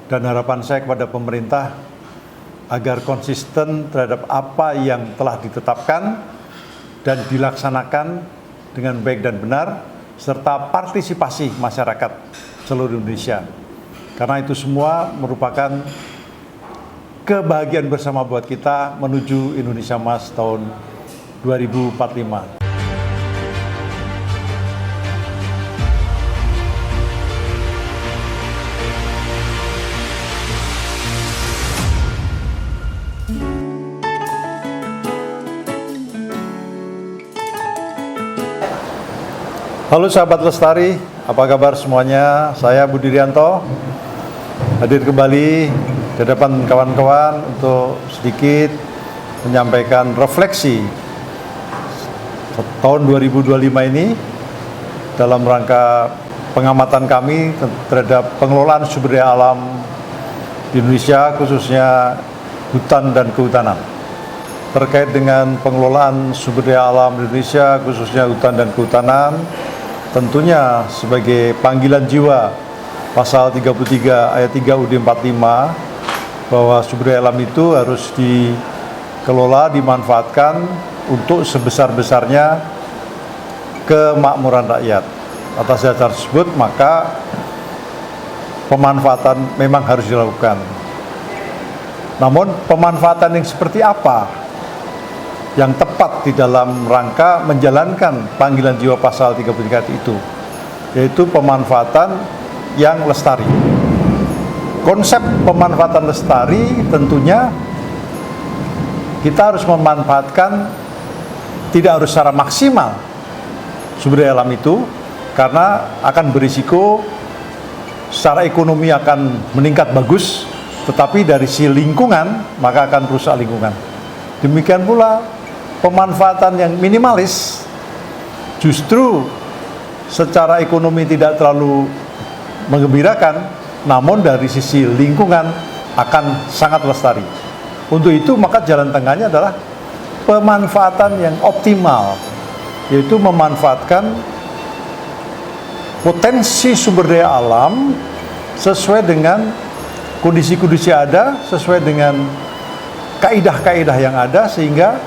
Dan harapan saya kepada pemerintah agar konsisten terhadap apa yang telah ditetapkan dan dilaksanakan dengan baik dan benar, serta partisipasi masyarakat seluruh Indonesia. Karena itu semua merupakan kebahagiaan bersama buat kita menuju Indonesia Emas tahun 2045. Halo sahabat Lestari, apa kabar semuanya? Saya Budi Rianto, hadir kembali di hadapan kawan-kawan untuk sedikit menyampaikan refleksi tahun 2025 ini dalam rangka pengamatan kami terhadap pengelolaan sumber daya alam di Indonesia, khususnya hutan dan kehutanan. Terkait dengan pengelolaan sumber daya alam di Indonesia, khususnya hutan dan kehutanan, tentunya sebagai panggilan jiwa pasal 33 ayat 3 UUD 45 bahwa sumber daya alam itu harus dikelola, dimanfaatkan untuk sebesar-besarnya kemakmuran rakyat. Atas dasar tersebut maka pemanfaatan memang harus dilakukan. Namun pemanfaatan yang seperti apa yang tepat di dalam rangka menjalankan panggilan jiwa pasal 33 itu, yaitu pemanfaatan yang lestari. Konsep pemanfaatan lestari tentunya kita harus memanfaatkan tidak harus secara maksimal sumber daya alam itu, karena akan berisiko secara ekonomi akan meningkat bagus, tetapi dari sisi lingkungan maka akan rusak lingkungan. Demikian pula pemanfaatan yang minimalis justru secara ekonomi tidak terlalu menggembirakan, namun dari sisi lingkungan akan sangat lestari. Untuk itu maka jalan tengahnya adalah pemanfaatan yang optimal, yaitu memanfaatkan potensi sumber daya alam sesuai dengan kondisi-kondisi ada, sesuai dengan kaidah-kaidah yang ada, sehingga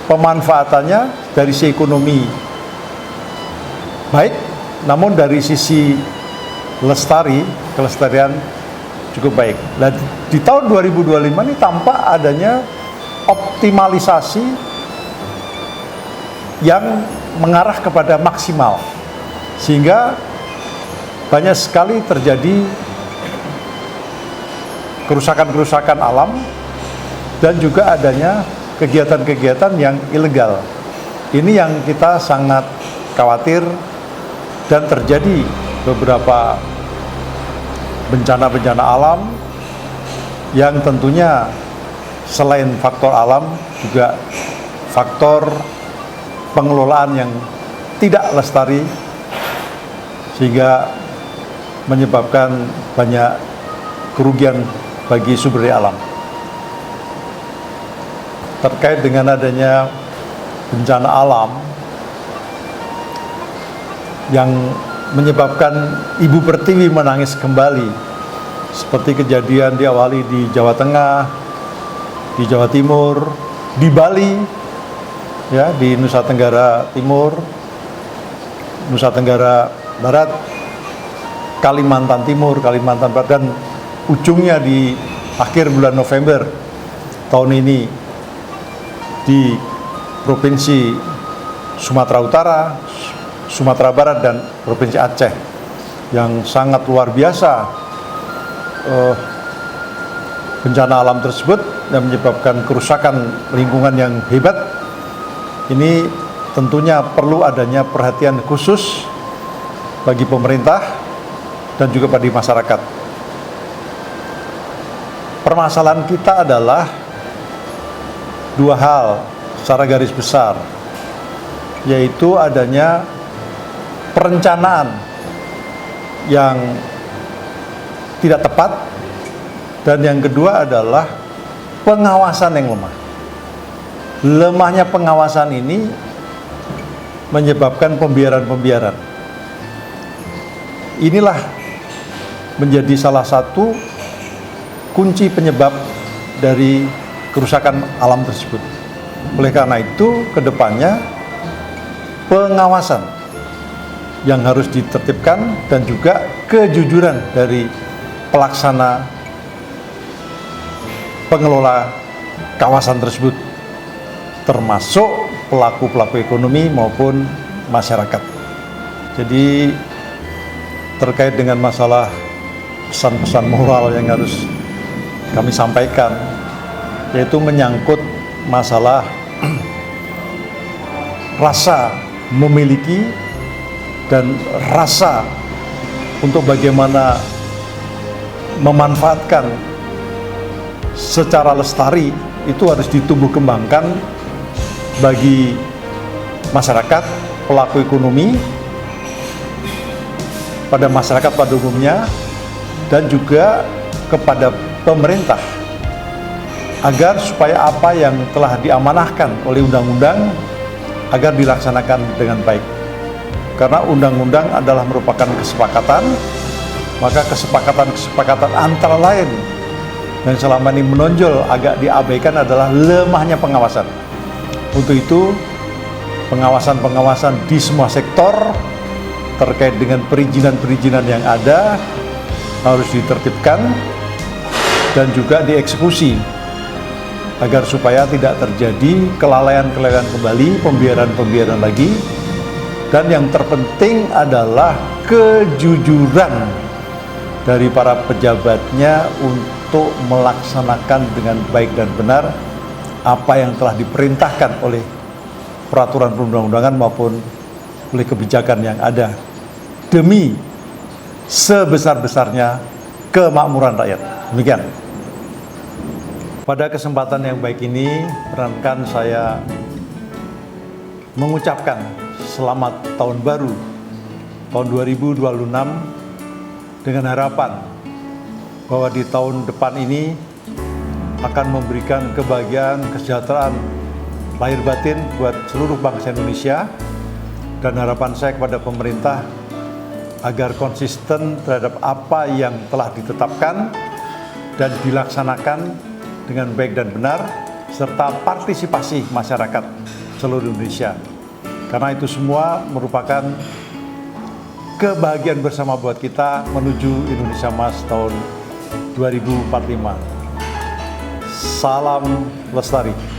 pemanfaatannya dari sisi ekonomi baik, namun dari sisi kelestarian cukup baik. Nah, di tahun 2025 ini tampak adanya optimalisasi yang mengarah kepada maksimal, sehingga banyak sekali terjadi kerusakan-kerusakan alam dan juga adanya kegiatan-kegiatan yang ilegal. Ini yang kita sangat khawatir, dan terjadi beberapa bencana-bencana alam yang tentunya selain faktor alam juga faktor pengelolaan yang tidak lestari, sehingga menyebabkan banyak kerugian bagi sumber daya alam. Terkait dengan adanya bencana alam yang menyebabkan Ibu Pertiwi menangis kembali, seperti kejadian diawali di Jawa Tengah, di Jawa Timur, di Bali, ya, di Nusa Tenggara Timur, Nusa Tenggara Barat, Kalimantan Timur, Kalimantan Barat, dan ujungnya di akhir bulan November tahun ini di Provinsi Sumatera Utara, Sumatera Barat, dan Provinsi Aceh, yang sangat luar biasa bencana alam tersebut dan menyebabkan kerusakan lingkungan yang hebat. Ini tentunya perlu adanya perhatian khusus bagi pemerintah dan juga bagi masyarakat. Permasalahan kita adalah dua hal secara garis besar, yaitu adanya perencanaan yang tidak tepat, dan yang kedua adalah pengawasan yang lemah. Lemahnya pengawasan ini menyebabkan pembiaran-pembiaran. Inilah menjadi salah satu kunci penyebab dari kerusakan alam tersebut. Oleh karena itu, kedepannya pengawasan yang harus ditertibkan dan juga kejujuran dari pelaksana pengelola kawasan tersebut, termasuk pelaku-pelaku ekonomi maupun masyarakat. Jadi terkait dengan masalah pesan-pesan moral yang harus kami sampaikan, yaitu menyangkut masalah rasa memiliki dan rasa untuk bagaimana memanfaatkan secara lestari itu harus ditumbuh kembangkan bagi masyarakat, pelaku ekonomi, pada masyarakat pada umumnya, dan juga kepada pemerintah, agar supaya apa yang telah diamanahkan oleh undang-undang agar dilaksanakan dengan baik. Karena undang-undang adalah merupakan kesepakatan, maka kesepakatan antara lain yang selama ini menonjol agak diabaikan adalah lemahnya pengawasan. Untuk itu, pengawasan-pengawasan di semua sektor terkait dengan perizinan-perizinan yang ada harus ditertibkan dan juga dieksekusi, agar supaya tidak terjadi kelalaian-kelalaian kembali, pembiaran-pembiaran lagi. Dan yang terpenting adalah kejujuran dari para pejabatnya untuk melaksanakan dengan baik dan benar apa yang telah diperintahkan oleh peraturan perundang-undangan maupun oleh kebijakan yang ada, demi sebesar-besarnya kemakmuran rakyat. Demikian. Pada kesempatan yang baik ini, perkenankan saya mengucapkan selamat tahun baru tahun 2026 dengan harapan bahwa di tahun depan ini akan memberikan kebahagiaan, kesejahteraan lahir batin buat seluruh bangsa Indonesia, dan harapan saya kepada pemerintah agar konsisten terhadap apa yang telah ditetapkan dan dilaksanakan dengan baik dan benar, serta partisipasi masyarakat seluruh Indonesia. Karena itu semua merupakan kebahagiaan bersama buat kita menuju Indonesia Emas tahun 2045. Salam lestari.